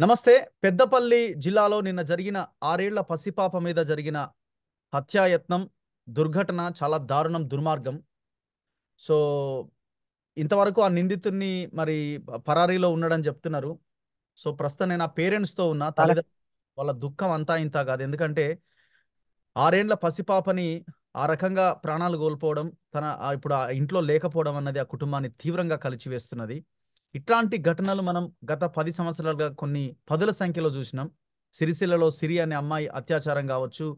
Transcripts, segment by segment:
నమస్తే. పెద్దపల్లి జిల్లాలో నిన్న జరిగిన 6 ఏళ్ల పసిపాప మీద జరిగిన హత్యాయత్నం, దుర్ఘటన చాలా దారుణం, దుర్మార్గం. సో, ఇంతవరకు ఆ నిందితుడిని మరి పరారీలో ఉన్నాడని చెప్తున్నారు. సో, ప్రస్తుతం నేను ఆ పేరెంట్స్‌తో ఉన్నా. వాళ్ళ దుఃఖం అంతా ఇంతా కాదు. ఎందుకంటే 6 ఏండ్ల పసిపాపని ఆ రకంగా ప్రాణాలు కోల్పోవడం, ఇప్పుడు ఆ ఇంట్లో లేకపోవడం అన్నది ఆ కుటుంబాన్ని తీవ్రంగా కలిచివేస్తున్నది. ఇట్లాంటి ఘటనలు మనం గత 10 సంవత్సరాలుగా కొన్ని పదుల సంఖ్యలో చూసినాం. సిరిసిల్లలో సిరి అనే అమ్మాయి అత్యాచారం కావచ్చు,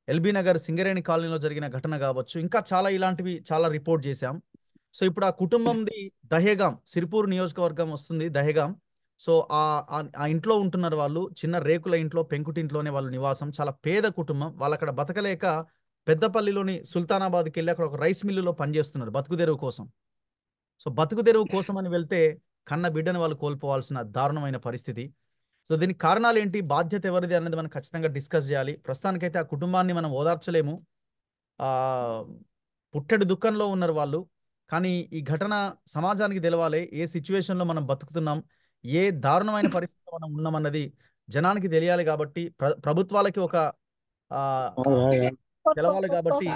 ఎల్బీ నగర్ సింగరేణి కాలనీలో జరిగిన ఘటన కావచ్చు, ఇంకా చాలా ఇలాంటివి చాలా రిపోర్ట్ చేశాం. సో, ఇప్పుడు ఆ కుటుంబంది దహేగాం, సిరిపూర్ నియోజకవర్గం వస్తుంది దహేగాం. సో, ఆ ఇంట్లో ఉంటున్నారు వాళ్ళు. చిన్న రేకుల ఇంట్లో, పెంకుటింట్లోనే వాళ్ళు నివాసం. చాలా పేద కుటుంబం. వాళ్ళక్కడ బతకలేక పెద్దపల్లిలోని సుల్తానాబాద్‌కెళ్ళి అక్కడ ఒక రైస్ మిల్లులో పనిచేస్తున్నారు బతుకుదెరువు కోసం. సో, బతుకుదెరువు కోసమని వెళ్తే కన్న బిడ్డను వాళ్ళు కోల్పోవాల్సిన దారుణమైన పరిస్థితి. సో, దీనికి కారణాలేంటి? బాధ్యత ఎవరిది? అన్నది మనం ఖచ్చితంగా డిస్కస్ చేయాలి. ప్రస్తుతానికైతే ఆ కుటుంబాన్ని మనం ఓదార్చలేము. ఆహ్, పుట్టెడు దుఃఖంలో ఉన్నారు వాళ్ళు. కానీ ఈ ఘటన సమాజానికి తెలవాలి. ఏ సిట్యుయేషన్‌లో మనం బతుకుతున్నాం, ఏ దారుణమైన పరిస్థితిలో మనం ఉన్నామన్నది జనానికి తెలియాలి కాబట్టి, ప్రభుత్వాలకి ఒక ఆహ్, ఆహ్, తెలవాలి కాబట్టి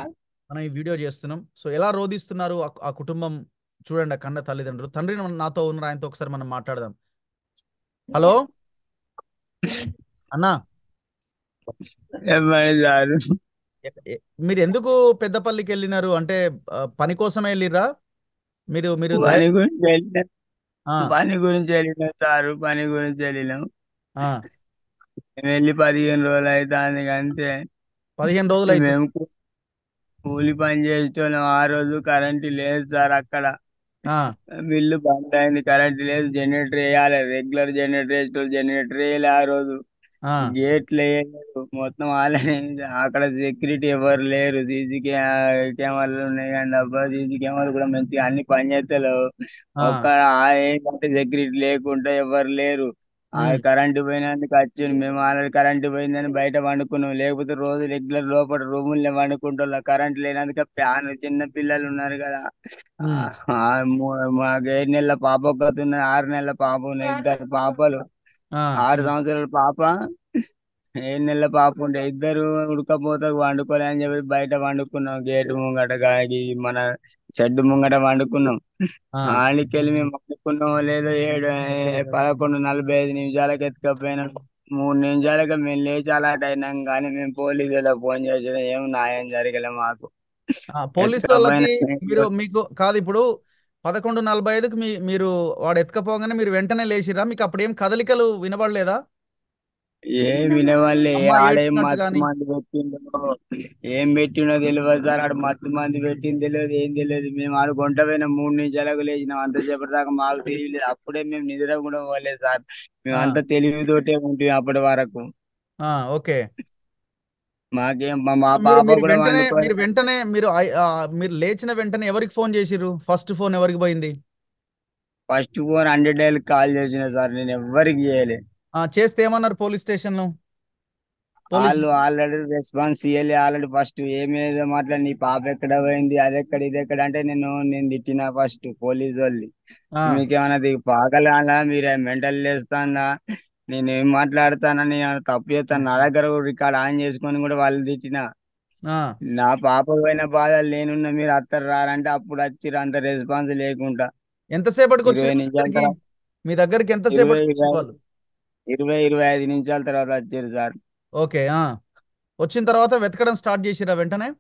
మనం ఈ వీడియో చేస్తున్నాం. సో, ఎలా రోదిస్తున్నారు ఆ కుటుంబం చూడండి. ఆ కన్న తల్లిదండ్రులు. తండ్రి నాతో ఉన్నారు. ఆయనతో ఒకసారి మనం మాట్లాడదాం. హలో! అన్నా! ఏమని సారు ఎ ఎ మీరెందుకు పెద్దపల్లికెళ్ళినారు? అంటే పని కోసమే ఎళ్ళిర్రా? మీరు మీరు దయ పని గురించి వెళ్ళినాం. ఆ! పని గురించి వెళ్ళినాం. ఆ! మేము వెళ్ళి 15 రోజులు అవుతుంది అంతే. 15 రోజులైతుంది. మేము కూలి పని చేసేటోళ్ళం. ఆ రోజు కరెంటు లేదు సార్ అక్కడ. ఆ! మిల్లు బంద్ అయింది, కరెంటు లేదు. జనరేటర్ వేయాలి, రెగ్యులర్ జనరేటర్ వేసేటోళ్ళు జనరేటర్ వేయాలి ఆ రోజు. ఆ! గేట్లు వేయలేదు మొత్తం వాళ్ళని. అక్కడ సెక్యూరిటీ ఎవరు లేరు. కెమెరాలు ఉన్నాయి కానీ అబ్బా సీసీ కెమెరాలు కూడా మంచిగా అన్ని పనిచేస్తలేవు. ఆ! ఒక్క ఏంటంటే సెక్యూరిటీ లేకుండా ఎవరు లేరు. ఆ హ్మ్. కరెంటు పోయినందుకు వచ్చింది. మేము ఆల్రెడీ కరెంటు పోయిందని బయట వండుకున్నాం. లేకపోతే రోజు రెగ్యులర్ లోపల రూముల్లో వండుకుంటాం. కరెంట్ లేనందుకు ఫ్యాన్, చిన్న పిల్లలు ఉన్నారు కదా. హ్మ్. మాకు 7 నెలల పాప ఒకటి ఉన్నది, 6 నెలల పాప ఉన్నది, ఇద్దరు పాపలు. ఆ! 6 సంవత్సరాల పాప, 7 నెలల పాప ఉండే. ఇద్దరు ఉడకపోతే వండుకోలే అని చెప్పి బయట వండుకున్నాం. గేటు ముంగట మన షెడ్ ముంగట వండుకున్నాం. ఆ! ఆడికెళ్ళి మేము వండుకున్నాం లేదో 11:45 ఎత్తుకపోయినాం. 3 నిమిషాలకి మేము లేచి అలర్ట్ అయినాం కానీ మేము పోలీసులకు ఫోన్ చేసిన ఏం న్యాయం జరగలే మాకు. ఆ! పోలీసోళ్ళకి ఎత్తుకపోయినా మీకు కాదు ఇప్పుడు 11:45కి మీరు వాడు ఎత్తుకపోగానే మీరు వెంటనే లేచిర్రా? మీకు అప్పుడేం కదలికలు వినబడలేదా? ఏం వినవాళ్ళే. అమ్మ ఆడేం ఏడ్చినట్టు మత్తు గాని? మంది పెట్టిండో ఏం పెట్టిండో తెలియదు సార్. ఆడు మత్తు మంది పెట్టింది తెలియదు, ఏం తెలియదు. మేము ఆడు గుంట పోయిన 3 నిమిషాలకు లేచినాం. అంతసేపటి దాకా మాకు తెలియలేదు. అప్పుడే మేము నిద్ర కూడా పోలేదు సార్. మేము ఆ! అంత తెలివితోటే ఉంటుంది అప్పటి వరకు. ఆ! ఓకే. మాకేం మా సో, మీరు పాప మీరు కూడా వెంటనే వండుకొని మీరు వెంటనే మీరు లేచిన వెంటనే ఎవరికి ఫోన్ చేసిర్రు? ఫస్ట్ ఫోన్ ఎవరికి పోయింది? ఫస్ట్ ఫోన్ 100 కాల్ చేసిన సార్. నేను ఎవ్వరికి చేయలే. ఆ! చేస్తే ఏమన్నారు పోలీస్ స్టేషన్‌లో? వాళ్ళు పోలీసులు? ఆల్రెడీ రెస్పాన్స్ ఇయ్యలే. ఆల్రెడీ ఫస్ట్ ఏమేదో మాట్లాడి నీ పాప ఎక్కడ పోయింది, అది ఎక్కడ ఇది ఎక్కడ అంటే నేను తిట్టిన ఫస్ట్ పోలీసు వాళ్ళు. ఆ! మీకేమన్నా పాగలా, మీరు మెంటల్ లేస్తుందా, నేను ఏం మాట్లాడతానని తప్పు చేస్తాను. నా దగ్గర కూడా రికార్డ్ ఆన్ చేసుకొని కూడా వాళ్ళు తిట్టిన. ఆ! నా పాప పోయిన బాధలు నేనున్న, మీరు అత్తరు రారంటే అప్పుడు వచ్చిర్రు. అంత రెస్పాన్స్ లేకుండా ఎంతసేపటికొచ్చిర్రు 20 మీ నిమిషాల దగ్గరికి? తర్వాత, మీ దగ్గరికి 20 ఎంతసేపటికొచ్చిర్రు 20 వాళ్ళు? 25 నిమిషాల తర్వాత వచ్చారు సార్. ఓకే. ఆ! వచ్చిన తర్వాత వెతకడం స్టార్ట్ చేసిర్రా వెంటనే?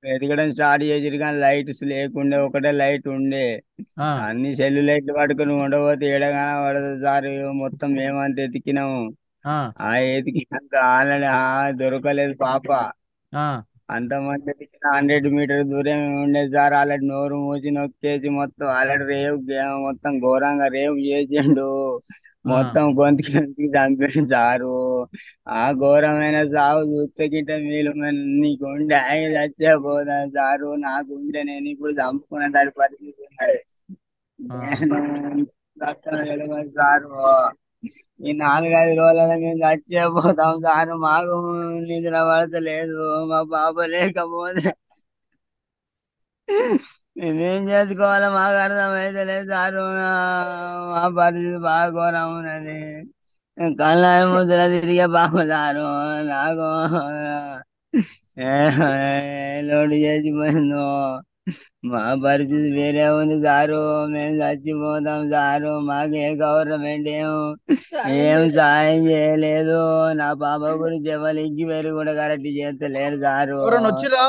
వెతకడం స్టార్ట్ చేసిరు కానీ లైట్స్ లేకుండే, ఒకటే లైట్ ఉండే. ఆ! అన్ని సెల్లు లైట్లు పట్టుకుని ఉండబోతే ఏడగాన పడదు సార్. మొత్తం మేమంత ఎతికినాము. ఆ! ఆ ఎతికినాక ఆల్రెడీ దొరకలేదు పాప. ఆ! అంతమంది ఎతికిన 100 మీటర్ దూరం ఉండేది సార్. ఆల్రెడీ నోరు మూసి నొక్కేసి మొత్తం ఆల్రెడీ మొత్తం ఘోరంగా రేపు చేసిండు. ఆ! మొత్తం గొంతుకి గొంతుకి చంపిండు సారు. ఆ ఘోరమైన సాగు చూస్తే గిట్ట మీరు నీకు ఉండే ఆయన చచ్చే పోదా సారు. నాకుండే నేను ఇప్పుడు చంపుకునే దాని పరిస్థితి ఉన్నది. ఆ! నేను తెలియదు సారు. ఈ 4-5 రోజులలో మేము చచ్చే పోతాం సారు. మాకు నిద్ర పడతలేదు. మా పాప లేకపోతే మేమేం చేసుకోవాలో మాకు అర్థమైతే లేదు సారు. మా పరిస్థితి బాగా ఘోరం ఉన్నది. కళ్ళ ముద్ర తిరిగే పాప సారు నాకు లోటు చేసిపోయిందో మా పరిస్థితి వేరే ఉంది సారు. మేము చచ్చిపోతాం సారు. మాకు ఏ గవర్నమెంట్ ఏం సాయం చేయలేదు. నా పాప గురించి ఎవరు ఇంక్వైరీ కూడా కరెక్ట్ చేస్తలేరు సారు. ఎవరైనా వచ్చిర్రా?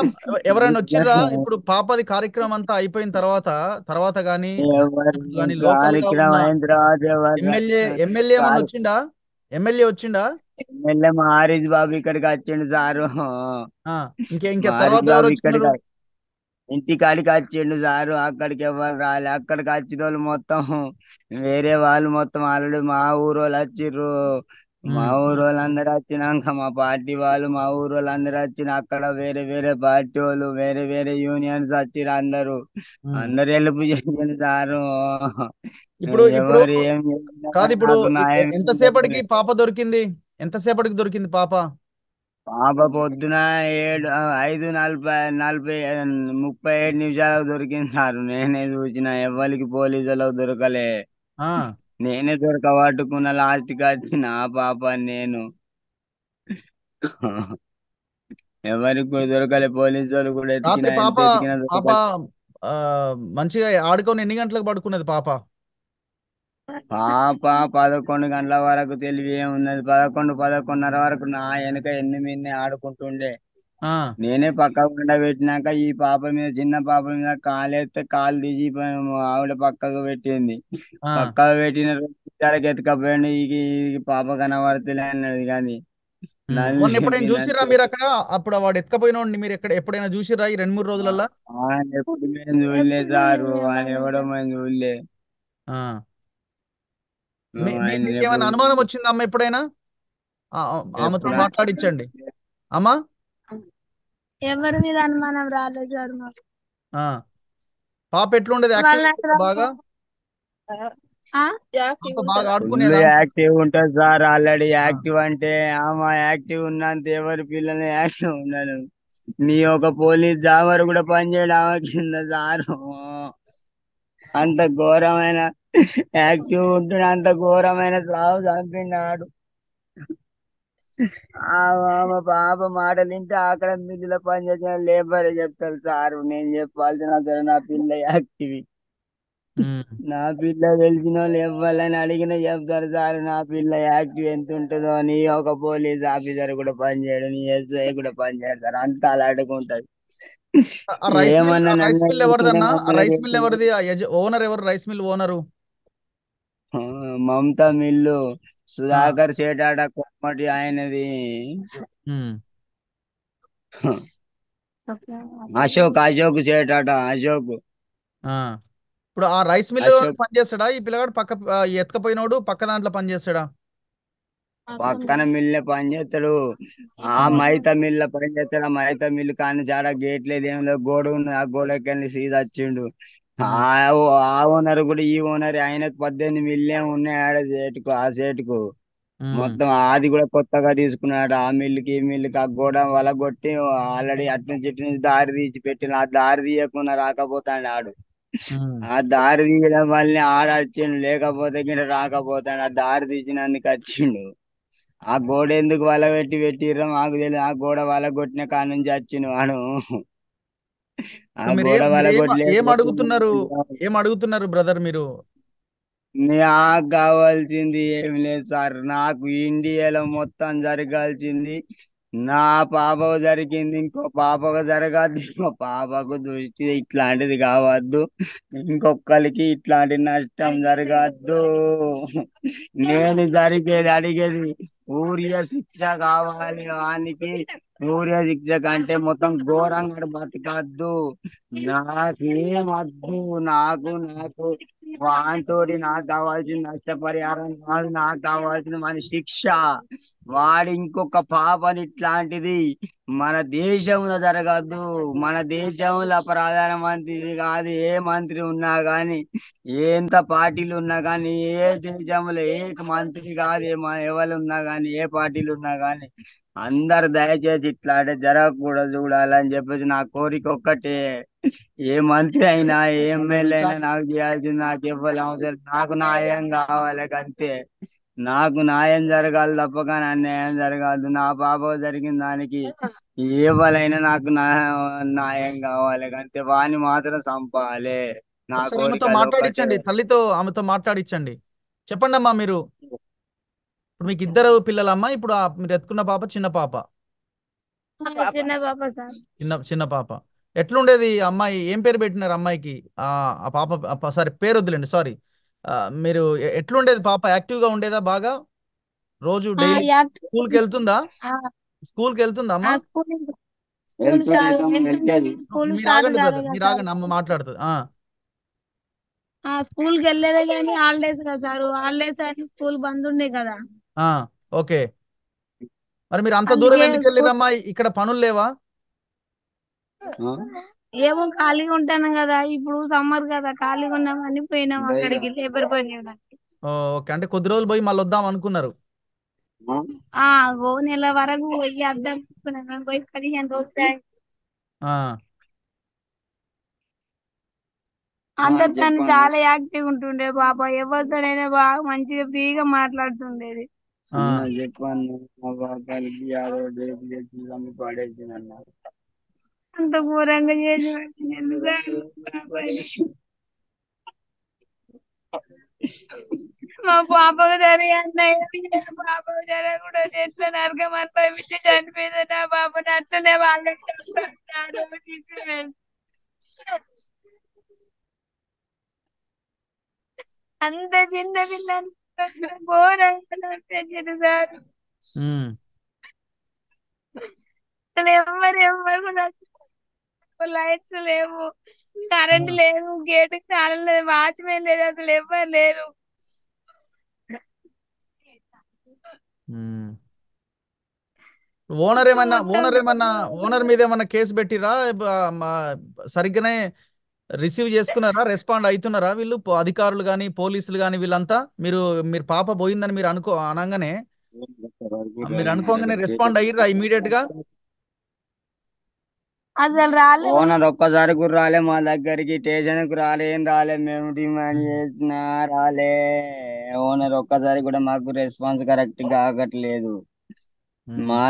ఎవరైనా వచ్చిర్రా? ఇప్పుడు పాపది కార్యక్రమం అంతా అయిపోయిన తర్వాత తర్వాత గానీ ఎవరు గానీ లోకల్ గా కార్యక్రమం ఉన్న అయిన తర్వాత ఎమ్మెల్యే ఏమన్నా వచ్చిండా? ఎమ్మెల్యే వచ్చిండా? ఎమ్మెల్యే మా హరీష్ బాబు ఇక్కడికి వచ్చిండు సారు. ఆ, ఇంకా మా తర్వాత హరీష్ ఎవరు బాబు వచ్చినారు? ఇక్కడికి ఇంటికాడికి వచ్చిండు సారు. అక్కడికి ఎవరు రాలే. అక్కడికి వచ్చిన వాళ్ళు మొత్తం వేరే వాళ్ళు మొత్తం ఆల్రెడీ మా ఊరు వాళ్ళు వచ్చిర్రు. మా ఉమ్, ఊరు వాళ్ళందరూ వచ్చినాక మా పార్టీ వాళ్ళు మా ఊరు వాళ్ళందరూ వచ్చిన అక్కడ వేరే వేరే పార్టీ వాళ్ళు వేరే వేరే యూనియన్స్ వచ్చిర్రు అందరూ. ఉమ్. అందరు హెల్ప్ చేసిండు సారు. ఇప్పుడు ఇప్పుడు ఎవరు ఏం చేసినా కాదు, కానీ ఇప్పుడు నాకు న్యాయం ఏం ఎంతసేపటికి జరగలేదు. పాప దొరికింది? ఎంతసేపటికి దొరికింది పాప? పాప పొద్దున 5:40 30 దొరికింది సార్. నేనే చూసిన ఎవ్వరికి పోలీసులకు దొరకలే. ఆ, నేనే దొరకబట్టుకున్న లాస్ట్కి వచ్చిన ఆ పాప నేను. ఎవరికి కూడా దొరకలే. పోలీసు వాళ్ళు కూడా రాత్రి ఎతికినా పాప ఎంత ఎతికినా పాప దొరకలే. ఆ, మంచిగా ఆడుకొని ఎన్ని గంటలకు పడుకున్నది పాప? పాప 11 గంటల వరకు తెలివి ఏమున్నది. 11 11:30 వరకు నా వెనక ఎన్ని ఆడుకుంటుండే. ఆ, నేనే పక్కకు పెట్టినాక ఈ పాప మీద చిన్న పాప మీద కాలేస్తే కాలు తీసి ఆవిడ పక్కకు పెట్టింది. ఆ. పక్కకు పెట్టిన రోజుకి ఎత్తుకపోయింది. ఈ పాప కనబడతలే అన్నది కానీ నన్ను వాడిని ఎప్పుడైనా చూసిర్రా లేపినంతే. మీరు అక్కడ? అప్పుడు వాడు ఎత్తుకపోయినోడిని మీరు ఎప్పుడైనా చూసిర్రా ఈ 2 3 రోజులల్లా? ఆయన ఎప్పుడు మేము చూడలే సారు. ఆయన ఎవడో మేము చూడలే. ఆ. ఆయన ఎప్పుడు మీకేమైనా అనుమానం వచ్చిందా అమ్మ ఎప్పుడైనా? ఆమెతో ఎప్పుడు మాట్లాడించండి అమ్మా. ఎవరి మీద అనుమానం రాలేదు సార్ మాకు. ఆ, పాప ఎట్లుండేది? యాక్టివ్ వాళ్ళని అక్కడ బాగా? ఆ? పాప బాగా ఫుల్ ఆడుకునేదా? యాక్టివ్ ఉంటుంది సార్. ఆల్రెడీ ఆ, యాక్టివ్ అంటే ఆమె యాక్టివ్ ఉన్నంత ఎవరి పిల్లలు యాక్టివ్ ఉండరు. నీ ఒక పోలీస్ జాబర్ కూడా పనిచేయడం ఆమె కింద సారు. అంత ఘోరమైన యాక్టివ్ ఉంటున్న అంత ఘోరమైన సాగు చంపినాడు. ఆమె పాప మాటలు వింటే అక్కడ మిల్లులో పనిచేసిన లేబర్ చెప్తారు సారు. నేను చెప్పాల్సిన సరే నా పిల్ల యాక్టివ్. ఉమ్. నా పిల్ల తెలిసిన వాళ్ళు ఇవ్వాలని అడిగిన చెప్తారు సార్. నా పిల్ల యాక్టివ్ ఎంత ఉంటుందో నీ ఒక పోలీస్ ఆఫీసర్ కూడా పనిచేయడు. నీ ఎస్ఐ కూడా పనిచేయడు సార్. అంత అలాంటిగా ఉంటది. ఆ రైస్ మిల్ ఏమన్నా ఆ రైస్ నన్ను మిల్ చేసినా ఎవరిదన్నా? ఆ మమ్మల్ని రైస్ మిల్ చేసినా. ఎవరిది? ఓనర్ ఎవరు? Rice mill owner? Mamata mill ఆ, సుధాకర్ సేటాట కొమ్మటి ఆయనది. ఉమ్. అశోక్ సేటాట అశోక్. ఆ. ఇప్పుడు ఆ రైస్ మిల్ అశోక్ పనిచేస్తాడా ఈ పిల్లగాడు? ఎత్తుకపోయినోడు పక్క దాంట్లో పనిచేస్తాడా? పక్కన మిల్ల పని చేస్తాడు. ఆ ఆ. మైత మిల్ల పని చేస్తాడు. ఆ మైత మిల్లు కానీ చాలా గేట్ లేదు ఏం లేదు. గోడ ఉన్నది. ఆ గోడకి వెళ్ళి సీదా వచ్చిండు. ఆ ఉమ్. ఆ ఓనర్ కూడా ఈ ఓనర్ ఆయనకు 18 మిల్లే ఉన్నాయి ఆడ సేటుకు ఆ సేటుకు. ఉమ్. మొత్తం అది కూడా కొత్తగా తీసుకున్నాడు. ఆ మిల్లుకి ఈ మిల్లుకి ఆ గోడ వలగొట్టి ఆల్రెడీ అటు నుంచి ఇటు నుంచి దారి తీసి పెట్టిన. ఆ దారి తీయకుండా రాకపోతాడు ఆడు. ఉమ్. ఆ దారి తీయడం వల్లనే ఆడ వచ్చిండు. లేకపోతే గిన రాకపోతాడు. ఆ దారి తీసినందుకు వచ్చిండు. ఆ గోడ ఎందుకు పెట్టిర్రో మాకు తెలియదు. ఆ గోడ కొట్టిన కాడ నుంచి వచ్చిండు వాడు. ఆ ఇప్పుడు గోడ ఏం కొట్టలేకపోతే అడుగుతున్నారు? ఏం అడుగుతున్నారు బ్రదర్ మీరు? నాకు కావాల్సింది ఏం లేదు సార్. నాకు ఇండియాలో మొత్తం జరగాల్సింది నా పాపకు జరిగింది. ఇంకో పాపకు జరగద్దు. ఇంకో పాపకు దృష్టి ఇట్లాంటిది కావద్దు. ఇంకొకరికి ఇట్లాంటి నష్టం జరగద్దు. నేను అడిగేది ఊరియ శిక్ష కావాలి వానికి. ఊరియ శిక్ష కంటే మొత్తం ఘోరంగా బతకద్దు. నాకేం వద్దు. నాకు నాకు వానితోటి నాకు కావాల్సిన నష్టపరిహారం కాదు. నాకు కావాల్సిన మన శిక్ష. వాడి ఇంకొక పాపని ఇట్లాంటిది మన దేశంలో జరగద్దు. మన దేశంలో ప్రధానమంత్రి కాదు ఏ మంత్రి ఉన్నా గాని ఎంత పార్టీలు ఉన్నా గాని ఏ దేశంలో ఏ మంత్రి కాదు ఎవరు ఉన్నా గాని ఏ పార్టీలు ఉన్నా గాని అందరు దయచేసి ఇట్లాంటి జరగకూడదు చూడాలని చెప్పేసి నా కోరిక ఒక్కటే. ఏ మంత్రి అయినా ఏ ఎమ్మెల్యే అయినా నాకు చేయాల్సింది నాకు ఇవ్వాలి అవసరం. నాకు న్యాయం కావాలి అంతే. నాకు న్యాయం జరగాలి తప్ప కానీ అన్యాయం జరగదు. నా పాప జరిగిన దానికి ఎవరైనా నాకు న్యాయం కావాలి, అంతే. వాణ్ణి మాత్రం చంపాలి. నా ఒకసారి కోరిక ఆమెతో అదొక్కటే. మాట్లాడించండి, తల్లితో ఆమెతో మాట్లాడించండి. చెప్పండి అమ్మా, మీరు ఇప్పుడు మీకు ఇద్దరు పిల్లలమ్మా, ఇప్పుడు మీరు ఎత్తుకున్న పాప చిన్న పాప? చిన్న పాప సార్. చిన్న చిన్న పాప. ఎట్లుండేది అమ్మాయి? ఏం పేరు పెట్టినారు అమ్మాయికి? ఆ ఆ పాప సారీ, పేరు వద్దులేండి, సారీ. మీరు ఎట్లుండేది పాప? యాక్టివ్గా ఉండేదా బాగా? రోజు డైలీ యాక్టివ్. స్కూల్కి వెళ్తుందా? స్కూల్కి వెళ్తుందా అమ్మా? స్కూల్ స్కూల్ స్టార్ట్ స్కూల్ మీరు స్టార్ట్ ఆగండి కాలే బ్రదర్, కదా మీరు సార్. ఆగండి, అమ్మ మాట్లాడుతుంది. స్కూల్ కి వెళ్ళేదే కానీ హాలిడేస్ కదా సార్. హాలిడేస్ అని స్కూల్ బంద్ ఉండే కదా. ఓకే. మరి మీరు అంత దూరం అందుకే ఎందుకు స్కూల్ వెళ్ళిరమ్మా? ఇక్కడ పనులు లేవా? ఏమో ఖాళీగా ఉంటాను కదా, ఇప్పుడు సమ్మర్ కదా, ఖాళీగా ఉన్నామని పోయినాం అక్కడికి లేబర్ పని చేయడానికి. ఓకే, అంటే కొద్ది రోజులు పోయి మళ్ళీ వద్దాం అనుకున్నారు. నెల వరకు పోయి అద్దం అనుకున్నాం. పోయి 15 రోజులు అయింది. ఆ, అందరితో చెప్పండి. చాలా యాక్టివ్ ఉంటుండే బాబా. ఎవరితోనైనా బాగా మంచిగా ఫ్రీగా మాట్లాడుతుండేది. ఆ, చెప్పండి. మా బాబాకి యాదవ డేట్ చేసి అమ్మి పడేసిందన్న. అంత ఘోరంగా చేసి పెట్టింది బాబాయ్. మా పాపకు జరిగే పాపకు జరగకుండా ఎట్లా నరకం అనుభవించి చనిపోయింది నా పాపను. అట్లనే వాళ్ళు అంత చిన్న పిల్లలు ఘోరంగా నడిపించారు సార్. ఉమ్, అసలు ఎవరు లైట్స్ లేవు, కరెంట్ లేదు, గేట్ తాళం లేదు, వాచ్మెన్ లేదు, అసలు ఎవరు లేరు. ఉమ్. ఓనర్ ఏమన్నా మొత్తం ఓనర్ ఏమన్నా ఓనర్ మీద ఏమన్నా కేసు పెట్టిరా? సరిగ్గానే రిసీవ్ చేసుకున్నారా? రెస్పాండ్ అవుతున్నారా వీళ్ళు? అధికారులు కానీ పోలీసులు కానీ వీళ్ళంతా? మీరు మీరు పాప పోయిందని మీరు అనగానే మీరు అనుకోగానే రెస్పాండ్ అయ్యిర్రా ఇమీడియట్ గా? అసలు రాలేదు. ఓనర్ ఒక్కసారి కూడా రాలే మా దగ్గరికి, స్టేషన్ కు రాలే, ఏం రాలే. మేము డిమాండ్ చేసినా రాలే. ఓనర్ ఒక్కసారి కూడా మాకు రెస్పాన్స్ కరెక్ట్ గా ఆగట్లేదు. మా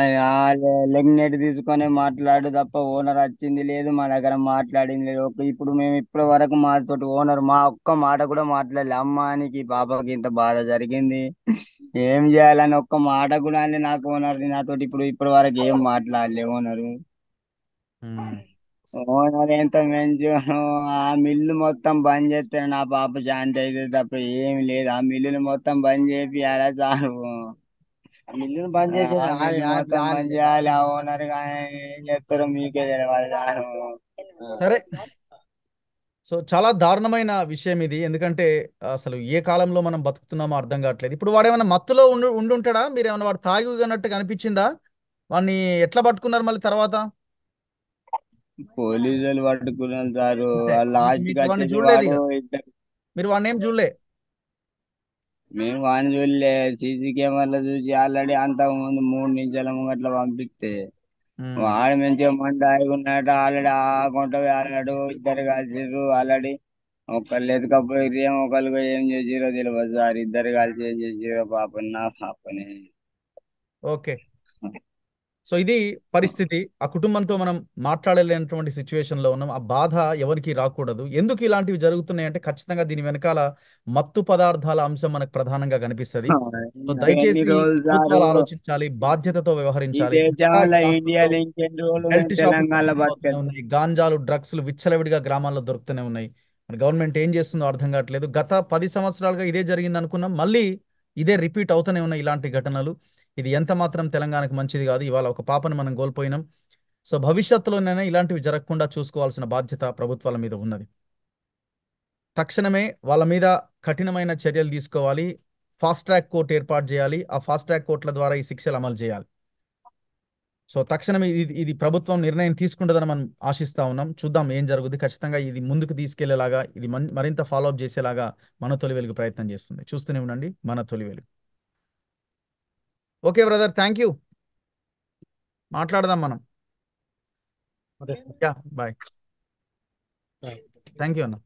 లెగ్నెట్ తీసుకొని మాట్లాడు తప్ప ఓనర్ వచ్చింది లేదు, మా దగ్గర మాట్లాడింది లేదు. ఇప్పుడు మేము ఇప్పటి వరకు మాతోటి ఓనర్ మా ఒక్క మాట కూడా మాట్లాడలే. అమ్మానికి పాపకి ఇంత బాధ జరిగింది, ఏం చేయాలని ఒక్క మాట కూడా అని నాకు ఓనర్ నాతోటి ఇప్పటి వరకు ఏం మాట్లాడలే ఓనరు. ఓనర్ ఎంత మంచి, ఆ మిల్లు మొత్తం బంద్ చేస్తే నా పాప శాంతి అయితే తప్ప ఏమి లేదు. ఆ మిల్లుని మొత్తం బంద్ చేపి అలా చాలు. మిల్లుని బంద్ చేసి మొత్తం బంద్ చేయాలి. ఆ ఓనర్ కానీ ఏం చేస్తారో మీకే తెలియాలి చాలు. సరే. సో చాలా దారుణమైన విషయం ఇది. ఎందుకంటే అసలు ఏ కాలంలో మనం బతుకుతున్నామో అర్థం కావట్లేదు. ఇప్పుడు వాడు ఏమైనా మత్తులో ఉండుంటాడా? మీరు ఏమైనా వాడు తాగినట్టు అనిపించిందా? వాడిని ఎట్లా పట్టుకున్నారు మళ్ళీ తర్వాత? పోలీసులు పట్టుకున్నారు సార్. అంతే. లాస్ట్ కి వాడిని వచ్చేసి చూడలేదు వాడు ఇక, మీరు వాడిని ఏం చూడలే? మేము వాడిని చూడలే. సీసీ కెమెరాలో చూసి ఆల్రెడీ అంత ముందు 3 నిమిషాల ముంగట్ల పంపిస్తే ఉమ్, వాడు మంచిగా మంట ఆగున్నట్టు ఆల్రెడీ ఆ కొంట ఆల్రెడీ ఇద్దరు కలిసిర్రు. ఆల్రెడీ ఒకళ్ళు ఎత్తుకపోయి ఒకళ్ళు ఏం చేసిరో తెలియదు సార్. ఇద్దరు కలిసి ఏం చేసిరో పాపని, నా పాపని. ఓకే. సో ఇది పరిస్థితి. ఆ కుటుంబంతో మనం మాట్లాడలేనటువంటి సిచ్యువేషన్లో ఉన్నాం. ఆ బాధ ఎవరికి రాకూడదు. ఎందుకు ఇలాంటివి జరుగుతున్నాయి అంటే ఖచ్చితంగా దీని వెనకాల మత్తు పదార్థాల అంశం మనకు ప్రధానంగా కనిపిస్తుంది. సో ఎన్ని దయచేసి రోజులు సారు ప్రభుత్వాలు ఆలోచించాలి, బాధ్యతతో ఈ వ్యవహరించాలి. ఇంకా ఈ దేశంలో, రాష్ట్రంలో ఇండియాలో ఇంకెన్ని రోజులు బెల్ట్ మేము షాపులు తెలంగాణలో పెరిగిపోతూనే బతకదు. ఉన్నాయి. గాంజాలు, డ్రగ్స్లు విచ్చలవిడిగా గ్రామాల్లో దొరుకుతూనే ఉన్నాయి. మరి గవర్నమెంట్ ఏం చేస్తుందో అర్థం కావట్లేదు. గత 10 సంవత్సరాలుగా ఇదే జరిగింది అనుకున్నాం, మళ్ళీ ఇదే రిపీట్ అవుతూనే ఉన్నాయి ఇలాంటి ఘటనలు. ఇది ఎంత మాత్రం తెలంగాణకు మంచిది కాదు. ఇవాళ ఒక పాపను మనం కోల్పోయినాం. సో భవిష్యత్తులోనైనా ఇలాంటివి జరగకుండా చూసుకోవాల్సిన బాధ్యత ప్రభుత్వాల మీద ఉన్నది. తక్షణమే వాళ్ళ మీద కఠినమైన చర్యలు తీసుకోవాలి. ఫాస్ట్ ట్రాక్ కోర్టు ఏర్పాటు చేయాలి. ఆ ఫాస్ట్ ట్రాక్ కోర్టుల ద్వారా ఈ శిక్షలు అమలు చేయాలి. సో తక్షణమే ఇది ప్రభుత్వం నిర్ణయం తీసుకుంటుందని మనం ఆశిస్తా ఉన్నాం. చూద్దాం ఏం జరుగుతుంది. ఖచ్చితంగా ఇది ముందుకు తీసుకెళ్లేలాగా, ఇది మరింత ఫాలో అప్ చేసేలాగా మన తొలి వెలుగు ప్రయత్నం చేస్తుంది. చూస్తూనే ఉండండి మన తొలి వెలుగు. Okay brother, thank you. మాట్లాడదాం మనం. బాయ్. థ్యాంక్ యూ అన్న.